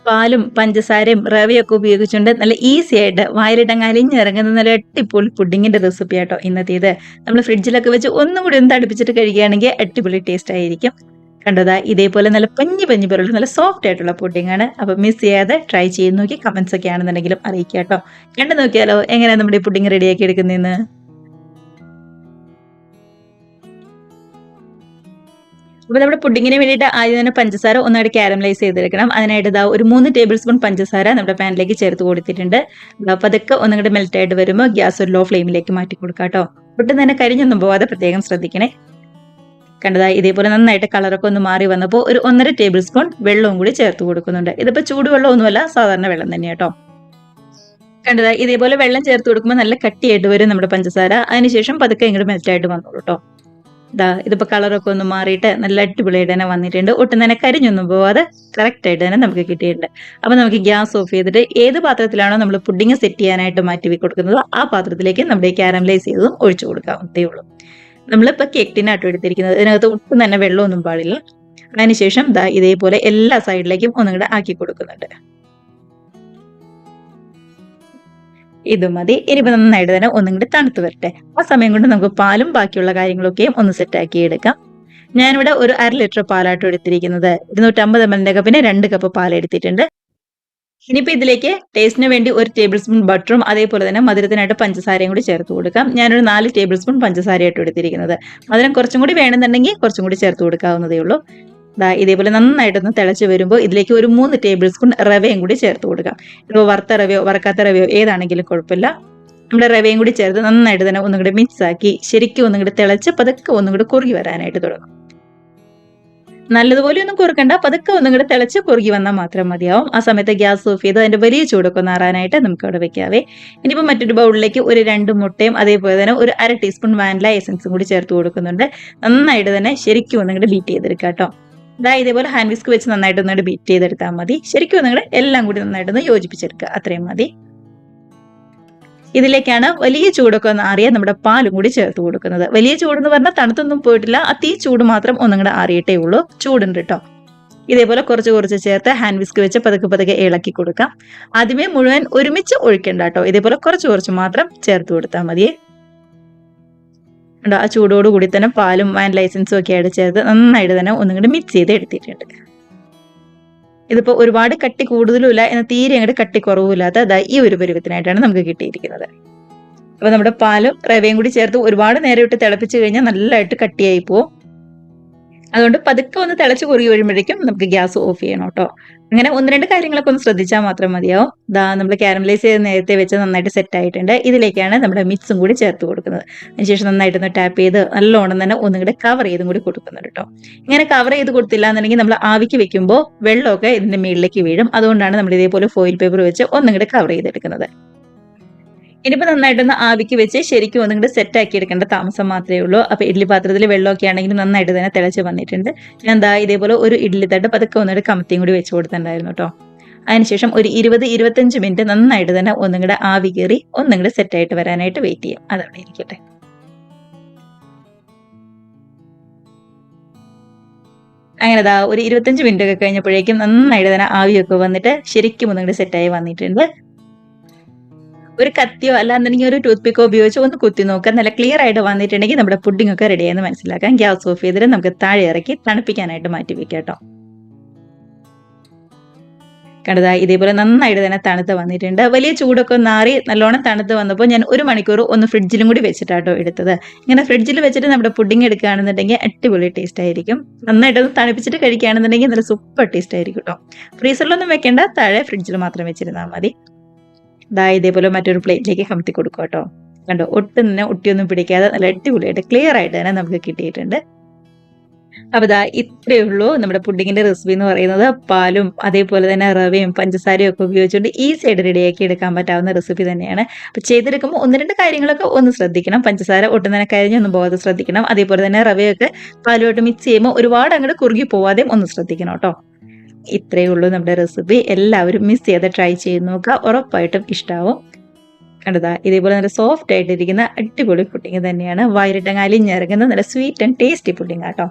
പാലും പഞ്ചസാരയും റവയൊക്കെ ഉപയോഗിച്ചുകൊണ്ട് നല്ല ഈസി ആയിട്ട് വായിലിട്ടങ്ങ് അലിഞ്ഞിറങ്ങുന്ന നല്ല അടിപൊളി പുഡിങ്ങിന്റെ റെസിപ്പി ആട്ടോ ഇന്നത്തേത്. നമ്മൾ ഫ്രിഡ്ജിലൊക്കെ വെച്ച് ഒന്നും കൂടി ഒന്ന് തണുപ്പിച്ചിട്ട് കഴിക്കുകയാണെങ്കിൽ അടിപൊളി ടേസ്റ്റ് ആയിരിക്കും. കണ്ടതാ ഇതേപോലെ നല്ല പഞ്ഞി പഞ്ഞി പോലുള്ള നല്ല സോഫ്റ്റ് ആയിട്ടുള്ള പുഡിംഗ് ആണ്. അപ്പൊ മിസ് ചെയ്യാതെ ട്രൈ ചെയ്ത് നോക്കി കമന്റ്സ് ഒക്കെ ആണെന്നുണ്ടെങ്കിലും അറിയിക്കുക കേട്ടോ. കണ്ടു നോക്കിയാലോ എങ്ങനെയാ നമ്മുടെ ഈ പുഡിംഗ് റെഡിയാക്കി എടുക്കുന്നതെന്ന്. അപ്പൊ നമ്മുടെ പുഡിങ്ങിന് വേണ്ടിയിട്ട് ആദ്യം തന്നെ പഞ്ചസാര ഒന്നായിട്ട് കാരമലൈസ് ചെയ്തെടുക്കണം. അതിനായിട്ട് ഇതാ ഒരു 3 ടേബിൾ സ്പൂൺ പഞ്ചസാര നമ്മുടെ പാനിലേക്ക് ചേർത്ത് കൊടുത്തിട്ടുണ്ട്. അപ്പൊ അതൊക്കെ ഒന്നുകൂടെ മെൽറ്റ് ആയിട്ട് വരുമ്പോൾ ഗ്യാസ് ഒരു ലോ ഫ്ലെയിമിലേക്ക് മാറ്റി കൊടുക്കാം കേട്ടോ. ഒട്ടും തന്നെ കരിഞ്ഞൊന്നും പോവാതെ പ്രത്യേകം ശ്രദ്ധിക്കണേ. കണ്ടതാ ഇതേപോലെ നന്നായിട്ട് കളറൊക്കെ ഒന്ന് മാറി വന്നപ്പോൾ ഒരു 1.5 ടേബിൾ സ്പൂൺ വെള്ളവും കൂടി ചേർത്ത് കൊടുക്കുന്നുണ്ട്. ഇതിപ്പോ ചൂടുവെള്ളമൊന്നുമല്ല, സാധാരണ വെള്ളം തന്നെ കേട്ടോ. കണ്ടതാ ഇതേപോലെ വെള്ളം ചേർത്ത് കൊടുക്കുമ്പോൾ നല്ല കട്ടിയായിട്ട് വരും നമ്മുടെ പഞ്ചസാര. അതിനുശേഷം പതുക്കെ ഇങ്ങോട്ട് മെൽറ്റ് ആയിട്ട് വന്നോളൂ കേട്ടോ. ഇതിപ്പോ കളറൊക്കെ ഒന്ന് മാറിയിട്ട് നല്ല അടിപൊളിയായിട്ട് തന്നെ വന്നിട്ടുണ്ട്. ഒട്ടും തന്നെ കരിഞ്ഞൊന്നും പോവാതെ കറക്റ്റ് ആയിട്ട് തന്നെ നമുക്ക് കിട്ടിയിട്ടുണ്ട്. അപ്പൊ നമുക്ക് ഗ്യാസ് ഓഫ് ചെയ്തിട്ട് ഏത് പാത്രത്തിലാണോ നമ്മൾ പുഡിങ് സെറ്റ് ചെയ്യാനായിട്ട് മാറ്റി കൊടുക്കുന്നത് ആ പാത്രത്തിലേക്ക് നമ്മുടെ കാരമലൈസ് ചെയ്തതും ഒഴിച്ചു കൊടുക്കാവുന്നതേ ഉള്ളൂ. നമ്മളിപ്പോ കേക്ക് ടിന്നാട്ടോ എടുത്തിരിക്കുന്നത്. ഇതിനകത്ത് ഒട്ടും തന്നെ വെള്ളമൊന്നും പാടില്ല. അതിനുശേഷം ഇതേപോലെ എല്ലാ സൈഡിലേക്കും ഒന്നും കൂടെ ആക്കി കൊടുക്കുന്നുണ്ട്. ഇത് മതി. ഇനിയിപ്പോൾ നന്നായിട്ട് തന്നെ ഒന്നും കൂടി തണുത്ത് വരട്ടെ. ആ സമയം കൊണ്ട് നമുക്ക് പാലും ബാക്കിയുള്ള കാര്യങ്ങളൊക്കെയും ഒന്ന് സെറ്റാക്കി എടുക്കാം. ഞാനിവിടെ ഒരു 1/2 ലിറ്റർ പാലാട്ടോ എടുത്തിരിക്കുന്നത്. 250 ml കപ്പിന് 2 കപ്പ് പാൽ എടുത്തിട്ടുണ്ട്. ഇനിയിപ്പോൾ ഇതിലേക്ക് ടേസ്റ്റിന് വേണ്ടി 1 ടേബിൾ സ്പൂൺ ബട്ടറും അതേപോലെ തന്നെ മധുരത്തിനായിട്ട് പഞ്ചസാരയും കൂടി ചേർത്ത് കൊടുക്കാം. ഞാനൊരു 4 ടേബിൾ സ്പൂൺ പഞ്ചസാരയായിട്ട് എടുത്തിരിക്കുന്നത്. മധുരം കുറച്ചും കൂടി വേണമെന്നുണ്ടെങ്കിൽ കുറച്ചും കൂടി ചേർത്ത് കൊടുക്കാവുന്നതേ ഉള്ളൂ. ഇതേപോലെ നന്നായിട്ടൊന്ന് തിളച്ച് വരുമ്പോൾ ഇതിലേക്ക് ഒരു 3 ടേബിൾ സ്പൂൺ റവയും കൂടി ചേർത്ത് കൊടുക്കാം. ഇപ്പോൾ വറുത്ത റവയോ വറക്കാത്ത റവയോ ഏതാണെങ്കിലും കുഴപ്പമില്ല. നമ്മുടെ റവയും കൂടി ചേർത്ത് നന്നായിട്ട് തന്നെ ഒന്നും കൂടി മിക്സ് ആക്കി ശരിക്കും ഒന്നും കൂടി തിളച്ച് പതുക്കെ ഒന്നും കൂടി കുറുകി വരാനായിട്ട് തുടങ്ങും. നല്ലതുപോലെ ഒന്നും കുറുക്കണ്ട, പതുക്കെ ഒന്നും കൂടി തിളച്ച് കുറുകി വന്നാൽ മാത്രം മതിയാവും. ആ സമയത്ത് ഗ്യാസ് ഓഫ് ചെയ്ത് അതിന്റെ വലിയ ചൂടൊക്കെ നാറാനായിട്ട് നമുക്ക് അവിടെ വെക്കാവേ. ഇനിയിപ്പോൾ മറ്റൊരു ബൗളിലേക്ക് ഒരു 2 മുട്ടയും അതേപോലെ തന്നെ ഒരു 1/2 ടീസ്പൂൺ വാനില എസൻസും കൂടി ചേർത്ത് കൊടുക്കുന്നുണ്ട്. നന്നായിട്ട് തന്നെ ശരിക്കും ഒന്നും കൂടി ബീറ്റ് ചെയ്തെടുക്കാം കേട്ടോ. ഇതേപോലെ ഹാൻഡ് വിസ്ക് വെച്ച് നന്നായിട്ട് ഒന്നുകൂടി ബീറ്റ് ചെയ്തെടുത്താൽ മതി. ശരിക്കും നിങ്ങൾ എല്ലാം കൂടി നന്നായിട്ടൊന്ന് യോജിപ്പിച്ചെടുക്കുക, അത്രയും മതി. ഇതിലേക്കാണ് വലിയ ചൂടൊക്കെ ഒന്ന് ആറിയ നമ്മുടെ പാലും കൂടി ചേർത്ത് കൊടുക്കുന്നത്. വലിയ ചൂടെന്ന് പറഞ്ഞാൽ തണുത്തൊന്നും പോയിട്ടില്ല, തീ ചൂട് മാത്രം ഒന്നും കൂടെ ആറിയിട്ടേ ഉള്ളൂ. ചൂടുണ്ട് കേട്ടോ. ഇതേപോലെ കുറച്ച് കുറച്ച് ചേർത്ത് ഹാൻഡ് വിസ്ക് വെച്ച് പതുക്കെ പതുക്കെ ഇളക്കി കൊടുക്കാം. ആദ്യമേ മുഴുവൻ ഒരുമിച്ച് ഒഴിക്കണ്ട കേട്ടോ. ഇതേപോലെ കുറച്ച് കുറച്ച് മാത്രം ചേർത്ത് കൊടുത്താൽ മതിയേ. ആ ചൂടോടുകൂടി തന്നെ പാലും വാനില എസൻസും ഒക്കെ ആയിട്ട് ചേർത്ത് നന്നായിട്ട് തന്നെ ഒന്നും കൂടി മിക്സ് ചെയ്ത് എടുത്തിട്ടുണ്ട്. ഇതിപ്പോൾ ഒരുപാട് കട്ടി കൂടുതലുമില്ല, എന്നാൽ തീരെ അങ്ങോട്ട് കട്ടി കുറവുമില്ലാത്ത ഈ ഒരു പരുവത്തിനായിട്ടാണ് നമുക്ക് കിട്ടിയിരിക്കുന്നത്. അപ്പൊ നമ്മുടെ പാലും റവയും കൂടി ചേർത്ത് ഒരുപാട് നേരം ഇട്ട് തിളപ്പിച്ച് കഴിഞ്ഞാൽ നല്ലതായിട്ട് കട്ടിയായി പോവും. അതുകൊണ്ട് പതുക്കെ ഒന്ന് തിളച്ച് കുറുകി വരുമ്പോഴേക്കും നമുക്ക് ഗ്യാസ് ഓഫ് ചെയ്യണം കേട്ടോ. അങ്ങനെ 1-2 കാര്യങ്ങളൊക്കെ ഒന്ന് ശ്രദ്ധിച്ചാൽ മാത്രം മതിയാവും. നമ്മൾ കാരമലൈസ് ചെയ്ത് നേരത്തെ വെച്ച് നന്നായിട്ട് സെറ്റ് ആയിട്ടുണ്ട്. ഇതിലേക്കാണ് നമ്മുടെ മിക്സും കൂടി ചേർത്ത് കൊടുക്കുന്നത്. അതിനുശേഷം നന്നായിട്ടൊന്ന് ടാപ്പ് ചെയ്ത് നല്ലോണം തന്നെ ഒന്നും കൂടെ കവർ ചെയ്തും കൂടി കൊടുക്കുന്നുണ്ട് കേട്ടോ. ഇങ്ങനെ കവർ ചെയ്ത് കൊടുത്തില്ല എന്നുണ്ടെങ്കിൽ നമ്മൾ ആവിക്ക് വെക്കുമ്പോൾ വെള്ളമൊക്കെ ഇതിന്റെ മുകളിലേക്ക് വീഴും. അതുകൊണ്ടാണ് നമ്മൾ ഇതേപോലെ ഫോയിൽ പേപ്പർ വെച്ച് ഒന്നും കൂടെ കവർ ചെയ്തെടുക്കുന്നത്. ഇനിയിപ്പോൾ നന്നായിട്ടൊന്ന് ആവിക്ക് വെച്ച് ശരിക്കും ഒന്നും കൂടി സെറ്റ് ആക്കി എടുക്കേണ്ട താമസം മാത്രമേ ഉള്ളൂ. അപ്പോൾ ഇഡ്ഡലി പാത്രത്തിൽ വെള്ളമൊക്കെ ആണെങ്കിലും നന്നായിട്ട് തന്നെ തിളച്ച് വന്നിട്ടുണ്ട്. ഞാൻ ഇതേപോലെ ഒരു ഇഡ്ഡലി തട്ട് പതുക്കെ ഒന്നുകൂടെ കമത്തിയും കൂടി വെച്ച് കൊടുത്തിട്ടുണ്ടായിരുന്നു കേട്ടോ. അതിനുശേഷം ഒരു 20-25 മിനിറ്റ് നന്നായിട്ട് തന്നെ ഒന്നും കൂടെ ആവി കയറി ഒന്നും കൂടെ സെറ്റായിട്ട് വരാനായിട്ട് വെയിറ്റ് ചെയ്യാം. അതവിടെ ഇരിക്കട്ടെ. അങ്ങനെ ഒരു 25 മിനിറ്റ് ഒക്കെ കഴിഞ്ഞപ്പോഴേക്കും നന്നായിട്ട് തന്നെ ആവിയൊക്കെ വന്നിട്ട് ശരിക്കും ഒന്നും കൂടി സെറ്റായി വന്നിട്ടുണ്ട്. ഒരു കത്തിയോ അല്ലാന്നുണ്ടെങ്കിൽ ഒരു ടൂത്ത് പിക്കോ ഉപയോഗിച്ച് ഒന്ന് കുത്തി നോക്കുക. നല്ല ക്ലിയർ ആയിട്ട് വന്നിട്ടുണ്ടെങ്കിൽ നമ്മുടെ പുഡിംഗ് ഒക്കെ റെഡിയായെന്ന് മനസ്സിലാക്കാം. ഗ്യാസ് ഓഫ് ചെയ്തിട്ട് നമുക്ക് താഴെ ഇറക്കി തണുപ്പിക്കാനായിട്ട് മാറ്റി വെക്കാം കേട്ടോ. കണ്ടതാ ഇതേപോലെ നന്നായിട്ട് തന്നെ തണുത്ത് വന്നിട്ടുണ്ട്. വലിയ ചൂടൊക്കെ നാറി നല്ലോണം തണുത്ത് വന്നപ്പോൾ ഞാൻ 1 മണിക്കൂർ ഒന്ന് ഫ്രിഡ്ജിലും കൂടി വെച്ചിട്ടാട്ടോ എടുത്തത്. ഇങ്ങനെ ഫ്രിഡ്ജിൽ വെച്ചിട്ട് നമ്മുടെ പുഡിംഗ് എടുക്കുകയാണെന്നുണ്ടെങ്കിൽ അടിപൊളി ടേസ്റ്റ് ആയിരിക്കും. നന്നായിട്ടൊന്ന് തണുപ്പിച്ചിട്ട് കഴിക്കുകയാണെന്നുണ്ടെങ്കിൽ നല്ല സൂപ്പർ ടേസ്റ്റ് ആയിരിക്കും കേട്ടോ. ഫ്രീസറിലൊന്നും വെക്കേണ്ട, താഴെ ഫ്രിഡ്ജിൽ മാത്രം വെച്ചിരുന്നാൽ മതി. ഇതേപോലെ മറ്റൊരു പ്ലേറ്റിലേക്ക് കമത്തി കൊടുക്കുക കേട്ടോ. കണ്ടോ, ഒട്ടും തന്നെ ഒട്ടിയൊന്നും പിടിക്കാതെ നല്ല അടിപൊളിയായിട്ട് ക്ലിയർ ആയിട്ട് തന്നെ നമുക്ക് കിട്ടിയിട്ടുണ്ട്. അപ്പൊ ഇത്രയേ ഉള്ളൂ നമ്മുടെ പുഡിങ്ങിന്റെ റെസിപ്പി എന്ന് പറയുന്നത്. പാലും അതേപോലെ തന്നെ റവയും പഞ്ചസാരയും ഒക്കെ ഉപയോഗിച്ചുകൊണ്ട് ഈസി ആയിട്ട് റെഡിയാക്കി എടുക്കാൻ പറ്റാവുന്ന റെസിപ്പി തന്നെയാണ്. അപ്പൊ ചെയ്തെടുക്കുമ്പോൾ 1-2 കാര്യങ്ങളൊക്കെ ഒന്ന് ശ്രദ്ധിക്കണം. പഞ്ചസാര ഒട്ടും തന്നെ കരിഞ്ഞൊന്നും പോകാതെ ശ്രദ്ധിക്കണം. അതേപോലെ തന്നെ റവയൊക്കെ പാലുമായിട്ട് മിക്സ് ചെയ്യുമ്പോൾ ഒരുപാട് അങ്ങോട്ട് കുറുകി പോവാതെയും ഒന്ന് ശ്രദ്ധിക്കണം കേട്ടോ. ഇത്രയേ ഉള്ളൂ നമ്മുടെ റെസിപ്പി. എല്ലാവരും മിസ് ചെയ്ത് ട്രൈ ചെയ്ത് നോക്കുക, ഉറപ്പായിട്ടും ഇഷ്ടാവും. കണ്ടതാ ഇതേപോലെ നല്ല സോഫ്റ്റ് ആയിട്ടിരിക്കുന്ന അടിപൊളി പുഡിംഗ് തന്നെയാണ്. വായിലിട്ടങ്ങ് അലിഞ്ഞിറങ്ങുന്ന നല്ല സ്വീറ്റ് ആൻഡ് ടേസ്റ്റി പുഡിംഗ് ആട്ടോ.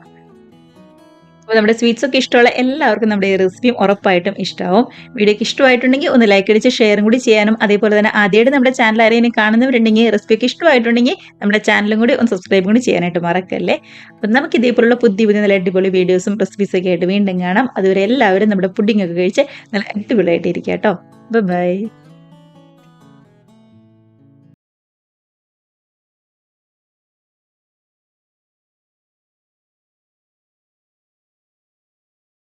അപ്പോൾ നമ്മുടെ സ്വീറ്റ്സ് ഒക്കെ ഇഷ്ടമുള്ള എല്ലാവർക്കും നമ്മുടെ ഈ റെസിപ്പിയും ഉറപ്പായിട്ടും ഇഷ്ടമാവും. വീഡിയോക്ക് ഇഷ്ടമായിട്ടുണ്ടെങ്കിൽ ഒന്ന് ലൈക്ക് അടിച്ച് ഷെയറും കൂടി ചെയ്യാനും, അതേപോലെ തന്നെ ആദ്യമായിട്ട് നമ്മുടെ ചാനൽ ആരെങ്കിലും കാണുന്നവരുണ്ടെങ്കിൽ റെസിപ്പിയൊക്കെ ഇഷ്ടമായിട്ടുണ്ടെങ്കിൽ നമ്മുടെ ചാനലും കൂടി ഒന്ന് സബ്സ്ക്രൈബ് കൂടി ചെയ്യാനായിട്ട് മറക്കല്ലേ. അപ്പം നമുക്ക് ഇതേപോലുള്ള പുതിയ പുതിയ നല്ല അടിപൊളി വീഡിയോസും റെസിപ്പീസൊക്കെ ആയിട്ട് വീണ്ടും കാണാം. അതുവരെ എല്ലാവരും നമ്മുടെ പുഡിംഗ് ഒക്കെ കഴിച്ച് നല്ല അടിപൊളിയായിട്ട് ഇരിക്കുക കേട്ടോ. ബൈ.